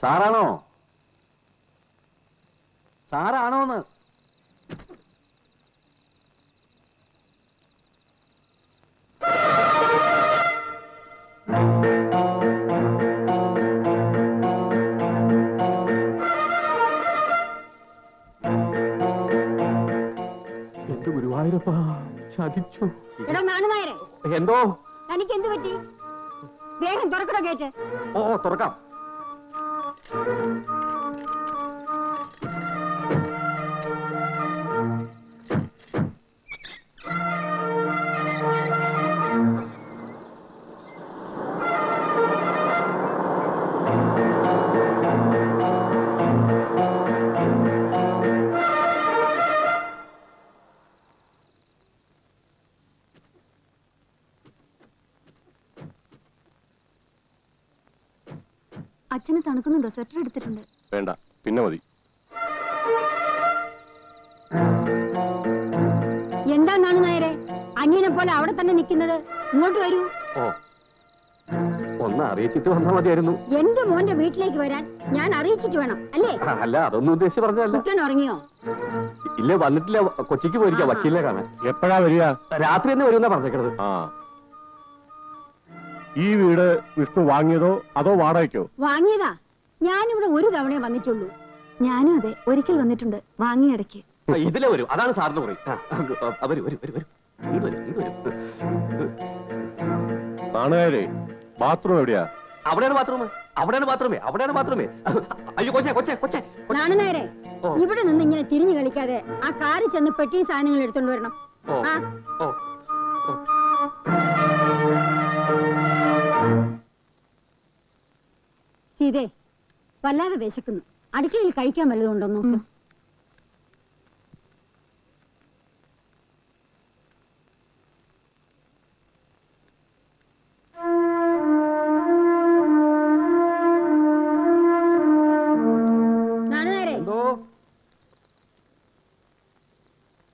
സാറാണോ? സാറാണോന്ന്? എന്റെ ഗുരുവായൂരപ്പ ചതിച്ചു. എന്തോ തനിക്ക് എന്ത് പറ്റി? വേഗം തുറക്കണോ ഗേറ്റ്? ഓ തുറക്കാം. അച്ഛന് തണുക്കുന്നുണ്ടോ? സ്വെറ്റർ എടുത്തിട്ടുണ്ട്. വേണ്ട, പിന്നെ മതി. എന്താണെന്നാണ് നേരെ അനിയനെ പോലെ അവിടെ തന്നെ നിൽക്കുന്നത്? ഇങ്ങോട്ട് വരൂ. ഓ, ഒന്ന് അറിയിച്ചിട്ട് വന്നാൽ മതിയായിരുന്നു. എന്റെ മോന്റെ വീട്ടിലേക്ക് വരാൻ ഞാൻ അറിയിച്ചിട്ട് വേണം അല്ലേ? അല്ല, അതൊന്നും ഉദ്ദേശിച്ച് പറഞ്ഞതല്ല. കുട്ടൻ ഉറങ്ങിയോ? ഇല്ല, വന്നിട്ടില്ല. കൊച്ചിക്ക് പോയിരിക്കാം വക്കീലിനെ കാണാൻ. എപ്പോഴാ വരിക? രാത്രി തന്നെ വരുമെന്നാ പറഞ്ഞേക്കണത്. ആ, ഈ വീട് വിഷ്ണു വാങ്ങിയതോ അതോ വാടകയ്ക്കോ? വാങ്ങിയതാ. ഞാനിവിടെ ഒരു തവണയെ വന്നിട്ടുള്ളൂ. ഞാനും അതെ, ഒരിക്കൽ വന്നിട്ടുണ്ട്, വാങ്ങിയിടയ്ക്ക്. ഇതിലെ വരും, അതാണ് സാറിന് പറയും. കാണുകാരെ, ബാത്റൂം എവിടെയാ? അവിടെയാണ് ബാത്റൂമേ, അവിടെയാണ് ബാത്റൂമേ, അവിടെയാണ് ബാത്റൂമേ. അയ്യോ കൊച്ചേ, കൊച്ചേ, കൊച്ചേ. നാണനേരെ, ഇവിടെ നിന്ന് ഇങ്ങനെ തിരിഞ്ഞു കളിക്കാതെ ആ കാറിൽ ചെന്ന് പെട്ടി സാധനങ്ങൾ എടുത്തോണ്ട് വരണം. സീതേ, വല്ലാതെ വിശക്കുന്നു. അടുക്കളയിൽ കഴിക്കാൻ വല്ലതും ഉണ്ടോ നോക്ക്.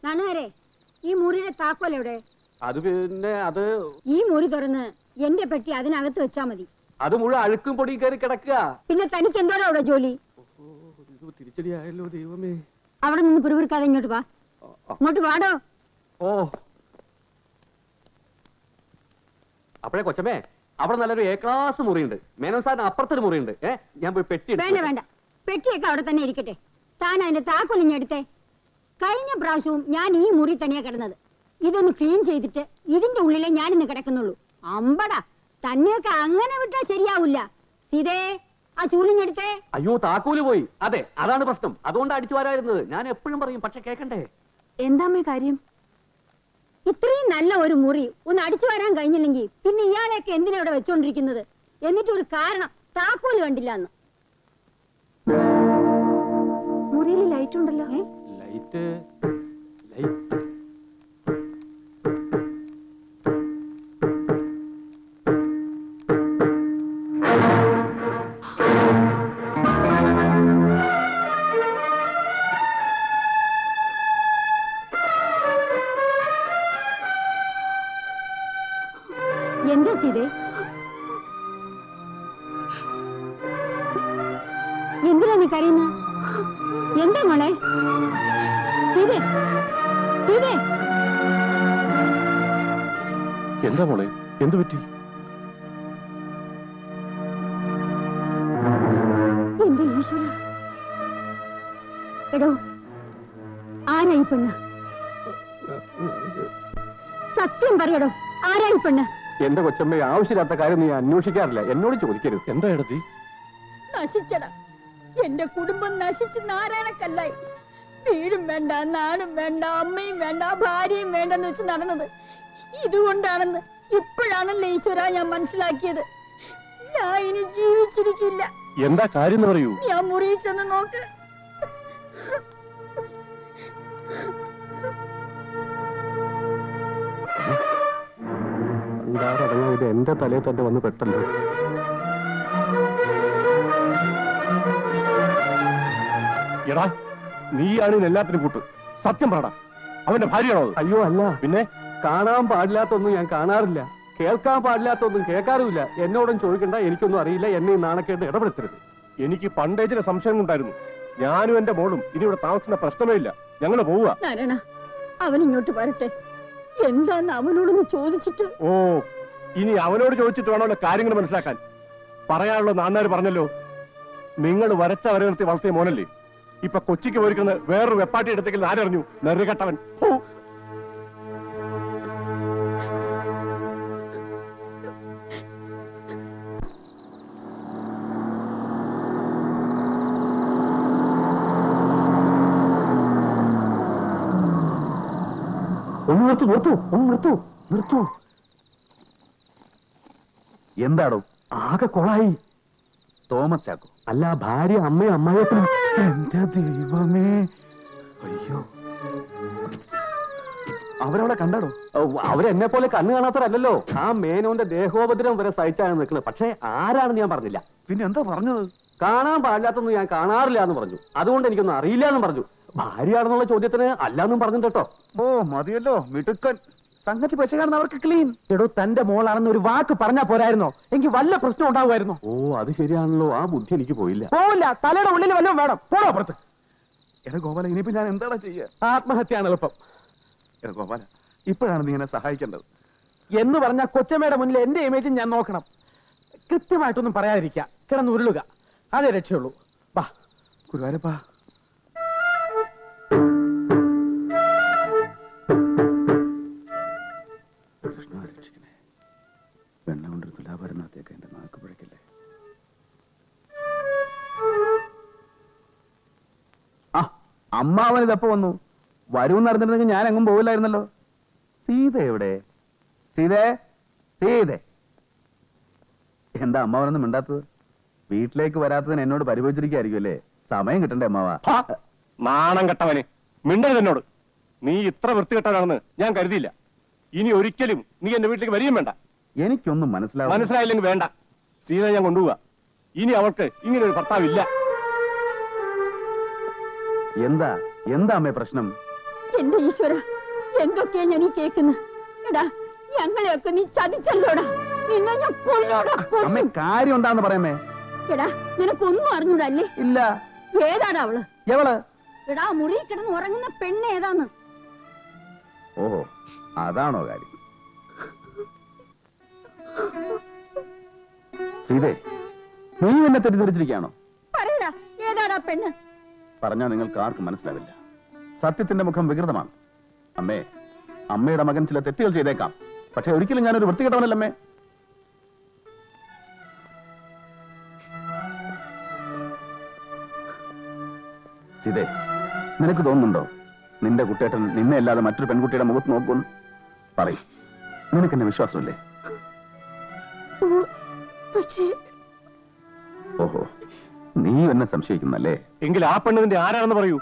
നാണുകാരെ, ഈ മുറിയുടെ താക്കോൽ എവിടെ? അത് പിന്നെ അത് ഈ മുറി തുറന്ന് എന്റെ പെട്ടി അതിനകത്ത് വെച്ചാ മതി. അത് മുഴുവൻ അഴുക്കും പൊടിയും കയറി കിടക്കുക. പിന്നെ തനിക്ക് എന്തോടാ അവിടെ ജോലി? തിരിച്ചടിയായല്ലോ ദൈവമേ. അവിടെ നിന്ന് പിറുപിറുക്കാതെ ഇങ്ങോട്ട് വാ. ഇങ്ങോട്ട് വാടോ. ഓ, അപ്പഴേ കൊച്ചമ്മേ, അവിടെ നല്ലൊരു എ ക്ലാസ് മുറിയുണ്ട്. മേനോൻ സാറിന് അപ്പുറത്തൊരു മുറിയുണ്ട്. ഞാൻ പോയി പെട്ടി. വേണ്ട വേണ്ട, പെട്ടിയൊക്കെ അവിടെ തന്നെ ഇരിക്കട്ടെ. താൻ അതിന്റെ താക്കോലിഞ്ഞെടുത്തേ. കഴിഞ്ഞ പ്രാവശ്യവും ഞാൻ ഈ മുറി തന്നെയാ കിടന്നത്. ഇതൊന്ന് ക്ലീൻ ചെയ്തിട്ട് ഇതിന്റെ ഉള്ളിലേ ഞാനിന്ന് കിടക്കുന്നുള്ളൂ. അമ്പടാ, തന്നെയൊക്കെ അങ്ങനെ വിട്ടാ ശരിയാവില്ല. സീതേ, ആ ചൂലിഞ്ഞെടുത്തേ. അയ്യോ, താക്കോല് പോയി. അതെ, അതാണ് പ്രശ്നം. അതുകൊണ്ട് അടിച്ചു വരായിരുന്നത്. ഞാൻ എപ്പോഴും പറയും, പക്ഷെ കേക്കണ്ടേ. എന്താമ്മേ കാര്യം? ഇത്രയും നല്ല ഒരു മുറി ഒന്ന് അടിച്ചു വരാൻ കഴിഞ്ഞില്ലെങ്കിൽ പിന്നെ ഇയാളെയൊക്കെ എന്തിനാ ഇവിടെ വെച്ചോണ്ടിരിക്കുന്നത്? എന്നിട്ടൊരു കാരണം, താക്കോല് കണ്ടില്ല എന്ന്. മുറിയിൽ ലൈറ്റ് ഉണ്ടല്ലോ. ലൈറ്റ് എന്താ സീതേ? എന്തിനാ നീ കരയുന്ന? എന്താ മോളെ? സീതേ, സീതേ, എന്താ മോളെ, എന്തു പറ്റി? എന്റെ ഈശ്വര, എടോ, ആരായി പെണ്ണ്? സത്യം പറയടോ, ആരായി പെണ്ണ്? എന്റെ കൊച്ചമ്മ, ആവശ്യമില്ലാത്ത കാര്യം നീ അന്വേഷിക്കാറില്ല. എന്നോട് ചോദിക്കരുത്. എന്താ ഇടത്തി? നശിച്ചട, എന്റെ കുടുംബം നശിച്ച് നാരായണക്കല്ലായി. വീടും വേണ്ട, നാടും വേണ്ട, അമ്മയും വേണ്ട, ഭാര്യയും വേണ്ടെന്ന് വെച്ച് നടന്നത് ഇതുകൊണ്ടാണെന്ന് ഇപ്പോഴാണല്ലോ ഈശ്വര ഞാൻ മനസ്സിലാക്കിയത്. ഞാൻ ഇനി ജീവിച്ചിരിക്കില്ല. എന്താ കാര്യം എന്ന് പറയൂ. ഞാൻ മുറിയിൽ ചെന്ന് നോക്ക്. ഇത് എന്റെ തലയിൽ തന്നെ വന്ന് പെട്ടല്ലോ. എടാ, നീയാണ് എല്ലാത്തിനും കൂട്ട്. സത്യം പറടാ, അവന്റെ ഭാര്യയാണോ അത്? അയ്യോ അല്ല, പിന്നെ കാണാൻ പാടില്ലാത്തൊന്നും ഞാൻ കാണാറില്ല, കേൾക്കാൻ പാടില്ലാത്തൊന്നും കേൾക്കാറുമില്ല. എന്നോടും ചോദിക്കണ്ട, എനിക്കൊന്നും അറിയില്ല. എന്നെ ഈ നാണക്കേട്ട് ഇടപെടുത്തരുത്. എനിക്ക് പണ്ടേ ചില സംശയം ഉണ്ടായിരുന്നു. ഞാനും എന്റെ മോളും ഇനി ഇവിടെ താമസിക്കുന്ന പ്രശ്നമേ ഇല്ല. ഞങ്ങള് പോവുക. നാരായണ, അവൻ ഇങ്ങോട്ട് വരട്ടെ. എന്താന്ന് അവനോടൊന്ന് ചോദിച്ചിട്ട്. ഓ, ഇനി അവനോട് ചോദിച്ചിട്ട് വേണമല്ലോ കാര്യങ്ങൾ മനസ്സിലാക്കാൻ. പറയാനുള്ള നാന്നാര് പറഞ്ഞല്ലോ, നിങ്ങൾ വരച്ച വര നിർത്തി വളർത്തിയ മോനല്ലേ. ഇപ്പൊ കൊച്ചിക്ക് പോയിരിക്കുന്നത് വേറൊരു വെപ്പാട്ടി എടുത്തെങ്കിൽ ആരറിഞ്ഞു? നെറുകെട്ടവൻ. ഒന്ന് നിർത്തൂ. എന്താടോ ആകെ കൊളായി. തോമസ് ചാക്കോ? അല്ല, ഭാര്യ, അമ്മയും അമ്മായിയപ്പനും. എന്റെ ദൈവമേ, അയ്യോ, അവരവിടെ കണ്ടാടോ? അവരെന്നെ പോലെ കണ്ണു കാണാത്തവരല്ലോ. ആ മേനോന്റെ ദേഹോപദ്രവം വരെ സഹിച്ചാണ് നിൽക്കുന്നത്. പക്ഷെ ആരാണെന്ന് ഞാൻ പറഞ്ഞില്ല. പിന്നെ എന്താ പറഞ്ഞത്? കാണാൻ പാടില്ലാത്തൊന്നും ഞാൻ കാണാറില്ല എന്ന് പറഞ്ഞു. അതുകൊണ്ട് എനിക്കൊന്നും അറിയില്ല എന്ന് പറഞ്ഞു. ഭാര്യയാണെന്നുള്ള ചോദ്യത്തിന് അല്ലാന്നും പറഞ്ഞു കേട്ടോ. ഓ മതിയല്ലോ, മിടുക്കൻ. സംഗതി പശകാണെന്ന് അവർക്ക് ക്ലീൻ. എടോ, തന്റെ മോളാണെന്ന് ഒരു വാക്ക് പറഞ്ഞാ പോരായിരുന്നോ? എനിക്ക് വല്ല പ്രശ്നം ഉണ്ടാവുമായിരുന്നോ? ഓ, അത് ശരിയാണല്ലോ. ആ ബുദ്ധി എനിക്ക് പോയില്ല. പോവില്ല, തലയുടെ ഉള്ളിൽ വല്ലതും വേണം. പോണോ പുറത്ത്. എടാ ഗോപാല, ഇനിയിപ്പോ ഞാൻ എന്താടാ ചെയ്യുക? ആത്മഹത്യയാണ് എളുപ്പം. എടാ ഗോപാല, ഇപ്പോഴാണ് നീ എന്നെ സഹായിക്കേണ്ടത്. എന്ന് പറഞ്ഞാൽ കൊച്ചമ്മയുടെ മുന്നിൽ എന്റെ ഇമേജ് ഞാൻ നോക്കണം. കൃത്യമായിട്ടൊന്നും പറയാതിരിക്കുക, കിടന്ന് ഉരുളുക, അതേ രക്ഷയുള്ളൂ. വാ ഗുരുവായൂരപ്പാ. വെണ്ണ കൊണ്ടൊരു തുലാഭരണത്തേക്ക് എന്റെ നാക്ക് പിഴക്കില്ലേ. ആ, അമ്മാവൻ ഇതപ്പോ വന്നു. വരുമെന്ന് അറിഞ്ഞിരുന്നെങ്കിൽ ഞാൻ എങ്ങും പോവില്ലായിരുന്നല്ലോ. സീത എവിടെ? സീതേ, എന്താ അമ്മാവനൊന്നും മിണ്ടാത്തത്? വീട്ടിലേക്ക് വരാത്തതിന് എന്നോട് പരിഭവിച്ചിരിക്കായിരിക്കും അല്ലേ? സമയം കിട്ടണ്ടേ അമ്മാവ? നാണം കെട്ടവന്, മിണ്ടരുത് എന്നോട്. നീ ഇത്ര വൃത്തികെട്ടവനാണെന്ന് ഞാൻ കരുതിയില്ല. ഇനി ഒരിക്കലും നീ എന്റെ വീട്ടിലേക്ക് വരികയും വേണ്ട. എനിക്കൊന്നും മനസ്സിലായില്ലെങ്കിൽ വേണ്ട. സീത ഞാൻ കൊണ്ടുപോവാ. ഇനി അവൾക്ക് ഇങ്ങനെ ഒരു ഭർത്താവില്ല. എന്താ അമ്മേ പ്രശ്നം? എന്റെ ഈശ്വര, എന്തൊക്കെയാ ഞാൻ ഈ കേൾക്കുന്നത്? എടാ, ഞങ്ങളെയൊക്കെ നീ ചതിച്ചല്ലോടാ. നിന്നെ ഞാൻ കൊല്ലോടാ. അമ്മേ, കാര്യം എന്താന്ന് പറയാമേ? എടാ, നിനക്കൊന്നും അറിഞ്ഞൂടല്ലേ? ഇല്ല. ഏതാടാ അവള്? എവള്? എടാ, മുറിയിൽ കിടന്ന് ഉറങ്ങുന്ന പെണ്ണ് ഏതാന്ന്? ഓഹോ, അതാണോ കാര്യം? സീതേ, നീ എന്നെ തെറ്റിദ്ധരിച്ചിരിക്കുകയാണോ? പറയടാ, ഏതാടാ പെണ്ണ്? പറഞ്ഞാൽ നിങ്ങൾക്ക് ആർക്കും മനസ്സിലാവില്ല. സത്യത്തിന്റെ മുഖം വികൃതമാണ്. അമ്മേ, അമ്മയുടെ മകൻ ചില തെറ്റുകൾ ചെയ്തേക്കാം, പക്ഷെ ഒരിക്കലും ഞാനൊരു വൃത്തികെട്ടവനല്ലമ്മേ. സീതേ, നിനക്ക് തോന്നുന്നുണ്ടോ നിന്റെ കുട്ടേട്ടൻ നിന്നെ അല്ലാതെ മറ്റൊരു പെൺകുട്ടിയുടെ മുഖത്ത് നോക്കുമെന്ന്? പറയും. നിനക്കെന്നെ വിശ്വാസമില്ലേ? ഓഹോ, നീ എന്നെ സംശയിക്കുന്നല്ലേ? എങ്കിൽ ആ പെണ്ണിന്റെ ആരാണെന്ന് പറയൂ.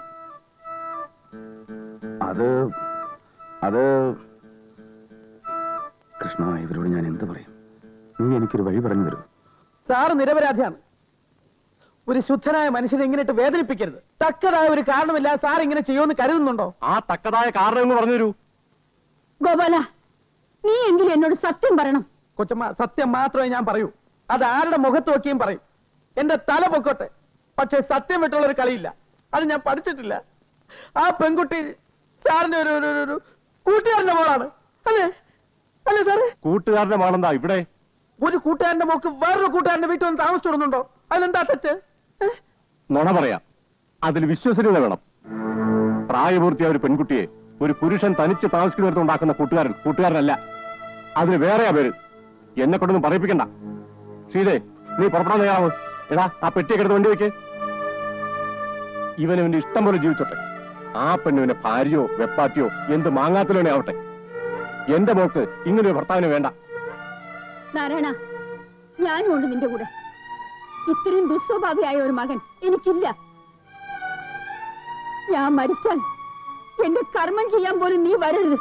അത് കൃഷ്ണ, ഇവരോട് ഞാൻ എന്ത് പറയും? നീ എനിക്കൊരു വഴി പറഞ്ഞു തരൂ. സാറ് നിരപരാധിയാണ്. ഒരു ശുദ്ധനായ മനുഷ്യനെ ഇങ്ങനെ വേദനിപ്പിക്കരുത്. തക്കതായ ഒരു കാരണമില്ല സാർ ഇങ്ങനെ ചെയ്യുമെന്ന് കരുതുന്നുണ്ടോ? ആ തക്കതായ കാരണം എന്ന് പറഞ്ഞു തരൂ. ഗോപാല, നീ എങ്കിലും എന്നോട് സത്യം പറയണം. കൊച്ചമ്മ, സത്യം മാത്രമേ ഞാൻ പറയൂ. അത് ആരുടെ മുഖത്ത് നോക്കിയും പറയും. എന്റെ തല പൊക്കോട്ടെ, പക്ഷെ സത്യം വിട്ടുള്ള ഒരു കളിയില്ല. അത് ഞാൻ പഠിച്ചിട്ടില്ല. ആ പെൺകുട്ടി സാറിന്റെ ഒരു കൂട്ടുകാരന്റെ മോളാണ്. അല്ലേ അല്ലേ സാറ്? കൂട്ടുകാരന്റെ മോളെന്താ ഇവിടെ? ഒരു കൂട്ടുകാരന്റെ മോക്ക് വേറൊരു കൂട്ടുകാരന്റെ വീട്ടിൽ വന്ന് താമസിച്ചിടുന്നുണ്ടോ? അതിലെന്താ തെറ്റ്? നുണ പറയാം, അതിൽ വിശ്വസനീയത വേണം. പ്രായപൂർത്തിയായ ഒരു പെൺകുട്ടിയെ ഒരു പുരുഷൻ തനിച്ച് താമസിക്കുന്നിടത്തുണ്ടാക്കുന്ന കൂട്ടുകാരനല്ല. അതിന് വേറെയാ പേര്. എന്നെ കൊണ്ടൊന്നും പറയിപ്പിക്കണ്ട. സീതേ, നീ പുറപ്പെടാൻ തയ്യാറാവ്. എടാ, ആ പെട്ടിയൊക്കെ എടുത്ത് വണ്ടി വെക്ക്. ഇവനവന്റെ ഇഷ്ടം പോലെ ജീവിച്ചോട്ടെ. ആ പെണ്ണുവിനെ ഭാര്യയോ വെപ്പാട്ടിയോ എന്ത് മാങ്ങാത്തലോനെ ആവട്ടെ. എന്റെ മോൾക്ക് ഇങ്ങനൊരു ഭർത്താവിന് വേണ്ട. നാരായണ, ഞാനും ഉണ്ട് നിന്റെ കൂടെ. ഇത്രയും ദുസ്വഭാവിയായ ഒരു മകൻ എനിക്കില്ല. ഞാൻ മരിച്ചാൽ എന്റെ കർമ്മം ചെയ്യാൻ പോലും നീ വരരുത്.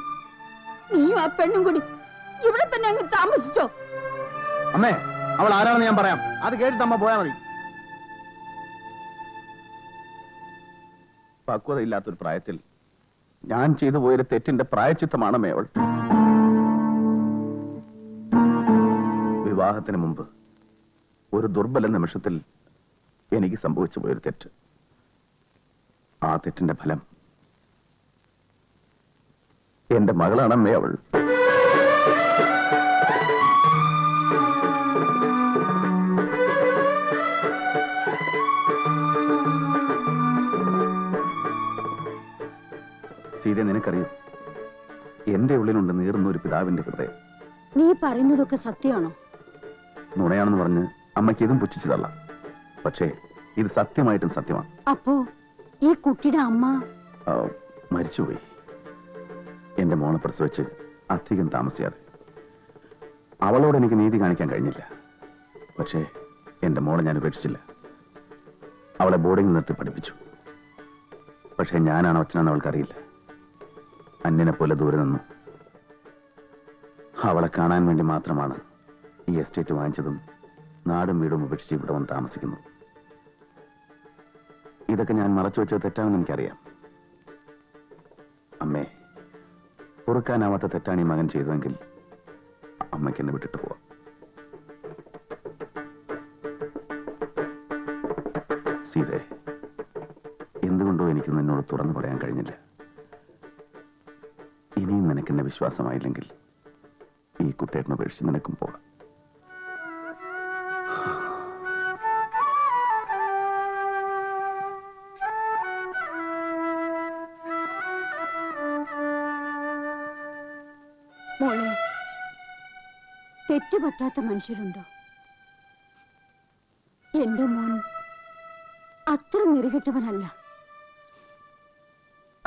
നീയും ആ പെണ്ണും കൂടി ഇവിടെ തന്നെ അങ്ങ് താമസിച്ചോ. അമ്മേ, അവൾ ആരാണെന്ന് ഞാൻ പറയാം. അത് കേട്ടിട്ട് അമ്മ പോയാ മതി. പക്വതയില്ലാത്തൊരു പ്രായത്തിൽ ഞാൻ ചെയ്തു പോയൊരു തെറ്റിന്റെ പ്രായച്ചിത്തമാണമ്മേ അവൾ. വിവാഹത്തിന് മുമ്പ് ഒരു ദുർബല നിമിഷത്തിൽ എനിക്ക് സംഭവിച്ചു പോയൊരു തെറ്റ്. ആ തെറ്റിന്റെ ഫലം എന്റെ മകളാണമ്മേ അവൾ. സീത, നിനക്കറിയോ, എന്റെ ഉള്ളിലുണ്ട് നീറുന്ന ഒരു പിതാവിന്റെ ഹൃദയം. നീ പറയുന്നതൊക്കെ സത്യമാണോ? നുണയാണെന്ന് പറഞ്ഞ് അമ്മയ്ക്ക് ഇതും പുച്ഛിച്ചു തള്ളാം. പക്ഷേ ഇത് സത്യമായിട്ടും സത്യമാണ്. അപ്പോ ഈ കുട്ടിയുടെ അമ്മ മരിച്ചുപോയി. എന്റെ മോളെ പ്രസവിച്ച് അധികം താമസിയാതെ. അവളോട് എനിക്ക് നീതി കാണിക്കാൻ കഴിഞ്ഞില്ല. പക്ഷേ എന്റെ മോളെ ഞാൻ ഉപേക്ഷിച്ചില്ല. അവളെ ബോർഡിംഗ് നിർത്തി പഠിപ്പിച്ചു. പക്ഷേ ഞാനാണ് അച്ഛനാണെന്ന് അവൾക്കറിയില്ല. അന്യനെ പോലെ ദൂരെ നിന്നു അവളെ കാണാൻ വേണ്ടി മാത്രമാണ് ഈ എസ്റ്റേറ്റ് വാങ്ങിച്ചതും നാടും വീടും ഉപേക്ഷിച്ച് ഇവിടെ വന്ന് താമസിക്കുന്നു. ഇതൊക്കെ ഞാൻ മറച്ചു വെച്ചത് തെറ്റാണെന്ന് എനിക്കറിയാം. അമ്മേ, പൊറുക്കാനാവാത്ത തെറ്റാണ് ഈ മകൻ ചെയ്തതെങ്കിൽ അമ്മയ്ക്ക് എന്നെ വിട്ടിട്ട് പോവാം. സീതേ, എന്തുകൊണ്ടോ എനിക്ക് നിന്നോട് തുറന്നു പറയാൻ കഴിഞ്ഞില്ല. ഇനിയും നിനക്കെന്നെ വിശ്വാസമായില്ലെങ്കിൽ ഈ കുട്ടേട്ടനെ ഉപേക്ഷിച്ച് നിനക്കും പോകാം. മോളെ, തെറ്റുപറ്റാത്ത മനുഷ്യരുണ്ടോ? എന്റെ മോൻ അത്ര നെറുകെട്ടവനല്ല.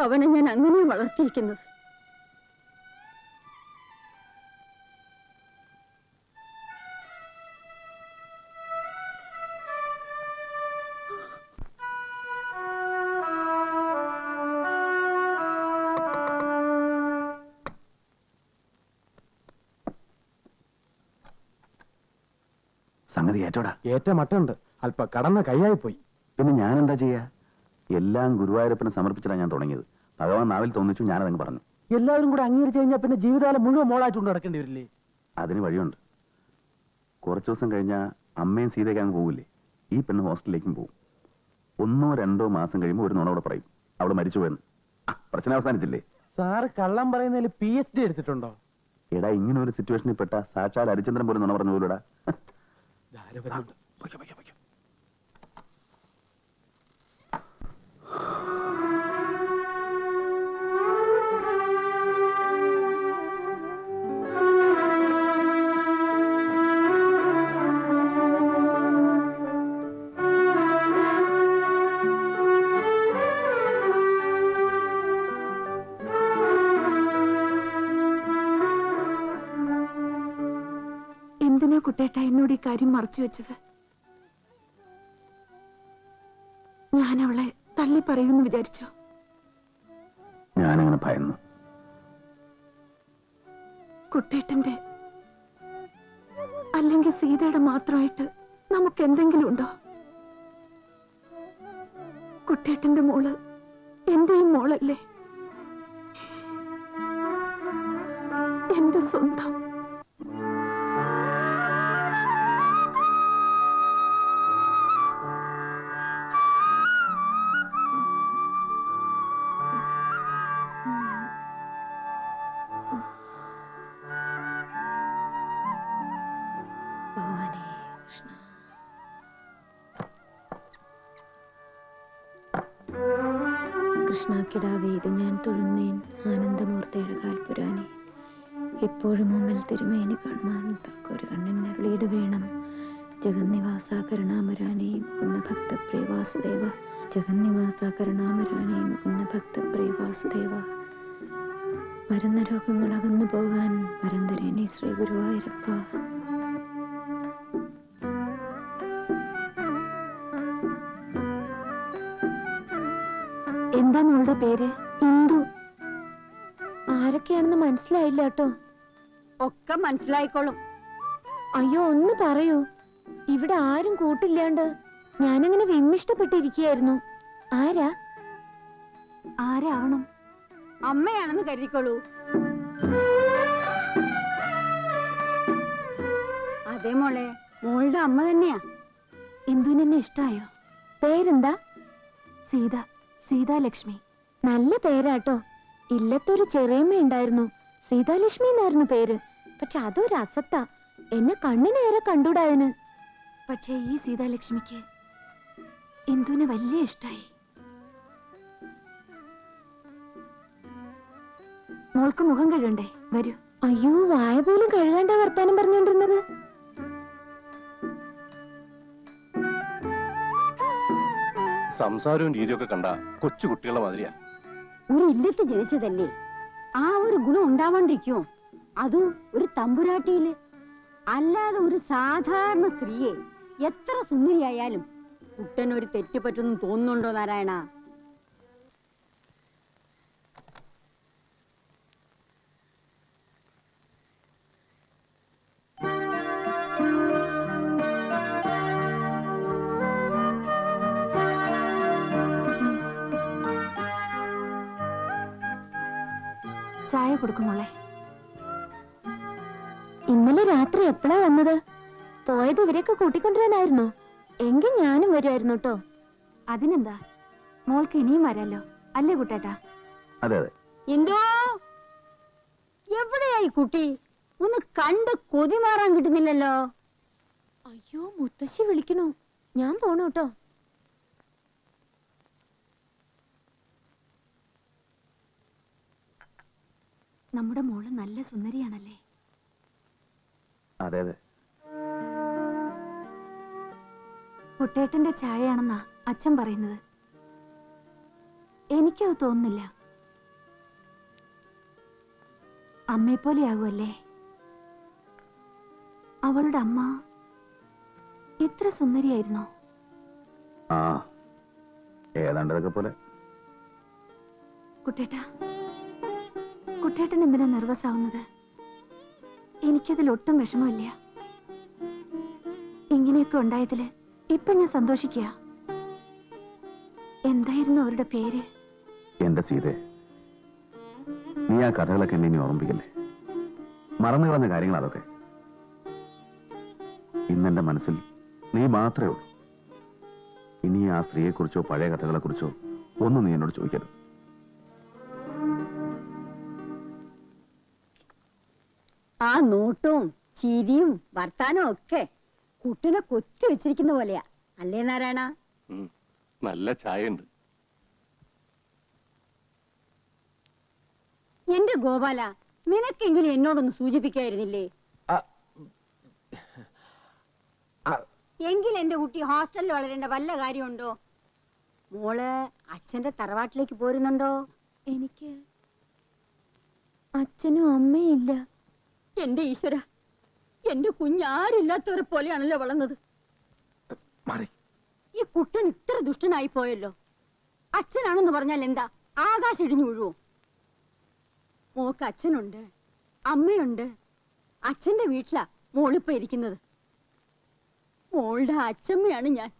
അവനെ ഞാൻ അങ്ങനെ വളർത്തിയിരിക്കുന്നത്. സംഗതി ഏറ്റോടാ. ഏറ്റ മട്ടുണ്ട്. അല്പ കടന്ന കൈയായി പോയി. പിന്നെ ഞാൻ എന്താ ചെയ്യാ? എല്ലാം ഗുരുവായൂരപ്പനെ സമർപ്പിച്ചിട്ടാണ് ഞാൻ തുടങ്ങിയത്. ഭഗവാൻ നാവിൽ തോന്നിച്ചു, ഞാനതങ്ങ് പറഞ്ഞു. എല്ലാവരും കൂടെ അംഗീകരിച്ചു കഴിഞ്ഞാൽ പിന്നെ ജീവിതകാലം മുഴുവൻ മോളായിട്ടുണ്ട് നടക്കേണ്ടി വരില്ലേ? അതിന് വഴിയുണ്ട്. കുറച്ചു ദിവസം കഴിഞ്ഞാൽ അമ്മയും സീതയ്ക്ക് അങ്ങ് പോകില്ലേ. ഈ പെണ്ണ് ഹോസ്റ്റലിലേക്കും പോകും. 1 or 2 മാസം കഴിയുമ്പോൾ ഒരു നുണയോടെ പറയും അവള് മരിച്ചുപോയെന്ന്. പ്രശ്നം അവസാനിച്ചില്ലേ? സാറ് കള്ളം പറയുന്നതിൽ PhD എടുത്തിട്ടുണ്ടോ? എടാ, ഇങ്ങനെ ഒരു സിറ്റുവേഷനിൽ പെട്ട സാക്ഷാൽ ഹരിചന്ദ്രൻ പോലും നുണ പറഞ്ഞു പോലൂടാ. എന്തിനാ കുട്ടേട്ട എന്നോട് ഈ കാര്യം മറച്ചു വെച്ചത്? ഞാൻ അവളെ തള്ളി പറയുമെന്ന് വിചാരിച്ചോ? ഞാനങ്ങനെ ഭയന്നു. കുട്ടേട്ടന്റെ അല്ലെങ്കിൽ സീതയുടെ മാത്രമായിട്ട് നമുക്ക് എന്തെങ്കിലും ഉണ്ടോ? കുട്ടേട്ടന്റെ മോള് എന്റെയും മോളല്ലേ, എന്റെ സ്വന്തം. കൃഷ്ണാക്കിടാവേ, ഇത് ഞാൻ തൊഴുന്നേൻ ആനന്ദമൂർത്തിയുടെ കാൽപുരാനെ. എപ്പോഴും മുമ്പിൽ തിരുമേനി കാണുവാൻ തക്കൊരു കണ്ണിന് അരുളീട് വേണം. ജഗന്നിവാസ കരുണാമരാനെ മുകുന്ന ഭക്തപ്രിയ വാസുദേവ ജഗന്നിവാസ കരുണാമരാണി മുകുന്ന ഭക്തപ്രിയ വാസുദേവ, വരുന്ന രോഗങ്ങൾ അകന്നു പോകാൻ പരന്തരേണി ശ്രീ ഗുരുവായൂരപ്പ. എന്താ മോളുടെ പേര്? ഇന്ദു. ആരൊക്കെയാണെന്ന് മനസ്സിലായില്ല കേട്ടോ. ഒക്കെ മനസ്സിലായിക്കോളും. അയ്യോ, ഒന്ന് പറയൂ. ഇവിടെ ആരും കൂട്ടില്ലാണ്ട് ഞാനങ്ങനെ വിമ്മിഷ്ടപ്പെട്ടിരിക്കുകയായിരുന്നു. ആരാ? ആരാവണം? അമ്മയാണെന്ന് കരുതിക്കോളൂ. അതെ മോളെ, മോളുടെ അമ്മ തന്നെയാ. ഇന്ദുവിനെന്നെ ഇഷ്ടായോ? പേരെന്താ? സീത, സീതാലക്ഷ്മി. നല്ല പേരാട്ടോ. ഇല്ലത്തൊരു ചെറിയമ്മ ഉണ്ടായിരുന്നു, സീതാലക്ഷ്മി എന്നായിരുന്നു പേര്. പക്ഷെ അതൊരു അസത്താ, എന്നെ കണ്ണിനേറെ കണ്ടൂടാതിന്. പക്ഷേ ഈ സീതാലക്ഷ്മിക്ക് ഇന്ദുവിനെ വലിയ ഇഷ്ടായി. മോൾക്ക് മുഖം കഴുകണ്ടേ? വരൂ. അയ്യോ, വായ പോലും കഴുകാണ്ട വർത്താനം പറഞ്ഞോണ്ടിരുന്നത്. സംസാരവും രീതിയൊക്കെ കണ്ട കൊച്ചു കുട്ടികളുടെ മാതിരിയാ. ഒരു ഇല്ലത്ത് ജനിച്ചതല്ലേ, ആ ഒരു ഗുണം ഉണ്ടാവാണ്ടിരിക്കുമോ? അതും ഒരു തമ്പുരാട്ടിയില്. അല്ലാതെ ഒരു സാധാരണ സ്ത്രീയെ എത്ര സുന്ദരിയായാലും കുട്ടനൊരു തെറ്റ് പറ്റുന്നു തോന്നുന്നുണ്ടോ നാരായണ? ചായ കൊടുക്കുമോളെ. ഇന്നലെ രാത്രി എപ്പോഴാ വന്നത്? പോയത് ഇവരെയൊക്കെ കൂട്ടിക്കൊണ്ടുവരാനായിരുന്നോ? എങ്കിൽ ഞാനും വരുമായിരുന്നു കേട്ടോ. അതിനെന്താ, മോൾക്ക് ഇനിയും വരാലോ, അല്ലേ കുട്ടേട്ടാ? അതെ അതെ. എന്തോ എവിടെയായി കുട്ടി? ഒന്ന് കണ്ട് കൊതി മാറാൻ കിട്ടുന്നില്ലല്ലോ. അയ്യോ, മുത്തശ്ശി വിളിക്കണു. ഞാൻ പോണു കേട്ടോ. നമ്മുടെ മോള് നല്ല സുന്ദരിയാണല്ലേ? അതെ അതെ. കുട്ടേട്ടന്റെ ചായയാണെന്നാ അച്ഛൻ പറയുന്നത്. എനിക്കത് തോന്നുന്നില്ല. അമ്മയെപ്പോലെയാകുമല്ലേ? അവളുടെ അമ്മ ഇത്ര സുന്ദരിയായിരുന്നോ? ആ, ഏതാണ്ടതൊക്കെ പോലെ. കുട്ടേട്ടാ, കുട്ടേട്ടൻ എന്തിനാ നെർവസ് ആവുന്നത്? എനിക്കതിൽ ഒട്ടും വിഷമമില്ല. ഇങ്ങനെയൊക്കെ ഉണ്ടായതില് ഇപ്പൊ ഞാൻ സന്തോഷിക്കുക. എന്തായിരുന്നു അവരുടെ പേര്? എന്റെ സീതേ, നീ ആ കഥകളൊക്കെ എന്നെ ഇനി ഓർമ്മിപ്പിക്കല്ലേ. മറന്നു കളഞ്ഞ കാര്യങ്ങൾ അതൊക്കെ. ഇന്നെന്റെ മനസ്സിൽ നീ മാത്രമേ ഉള്ളൂ. ഇനി ആ സ്ത്രീയെക്കുറിച്ചോ പഴയ കഥകളെക്കുറിച്ചോ ഒന്നും നീ എന്നോട് ചോദിക്കരുത്. ആ നോട്ടവും ചിരിയും വർത്താനവും ഒക്കെ കുട്ടനെ കൊത്തി വെച്ചിരിക്കുന്ന പോലെയാ, അല്ലേ നാരായണ? നല്ല ചായയുണ്ട്. എന്റെ ഗോപാല, നിനക്കെങ്കിലും എന്നോടൊന്ന് സൂചിപ്പിക്കായിരുന്നില്ലേ? എങ്കിൽ എന്റെ കുട്ടി ഹോസ്റ്റലിൽ വളരേണ്ട വല്ല കാര്യമുണ്ടോ? മോള് അച്ഛന്റെ തറവാട്ടിലേക്ക് പോരുന്നുണ്ടോ? എനിക്ക് അച്ഛനും അമ്മയും ഇല്ല. എന്റെ ഈശ്വര, എന്റെ കുഞ്ഞാരില്ലാത്തവരെ പോലെയാണല്ലോ വളർന്നത്. ഈ കുട്ടൻ ഇത്ര ദുഷ്ടനായി പോയല്ലോ. അച്ഛനാണെന്ന് പറഞ്ഞാൽ എന്താ, ആകാശം ഇടിഞ്ഞു വീഴുവോ? മോക്ക് അച്ഛനുണ്ട്, അമ്മയുണ്ട്. അച്ഛന്റെ വീട്ടിലാ മോളിപ്പോ ഇരിക്കുന്നത്. മോളുടെ അച്ഛമ്മയാണ് ഞാൻ.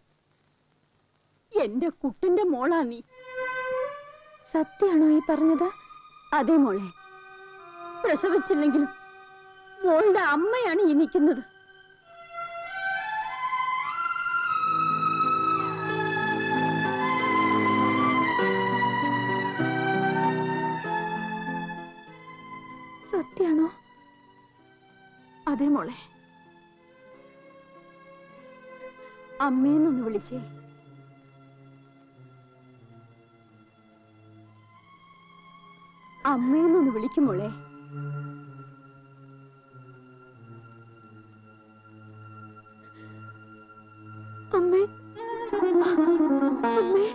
എന്റെ കുട്ടന്റെ മോളാ നീ. സത്യാണോ ഈ പറഞ്ഞത്? അതേ മോളെ, പ്രസവിച്ചില്ലെങ്കിലും മോളുടെ അമ്മയാണ് ഈ നിൽക്കുന്നത്. സത്യാണോ? അതേ മോളെ. അമ്മേന്നൊന്ന് വിളിച്ചേ. അമ്മേന്നൊന്ന് വിളിക്കും മോളെ. അമ്മേ, അമ്മേ.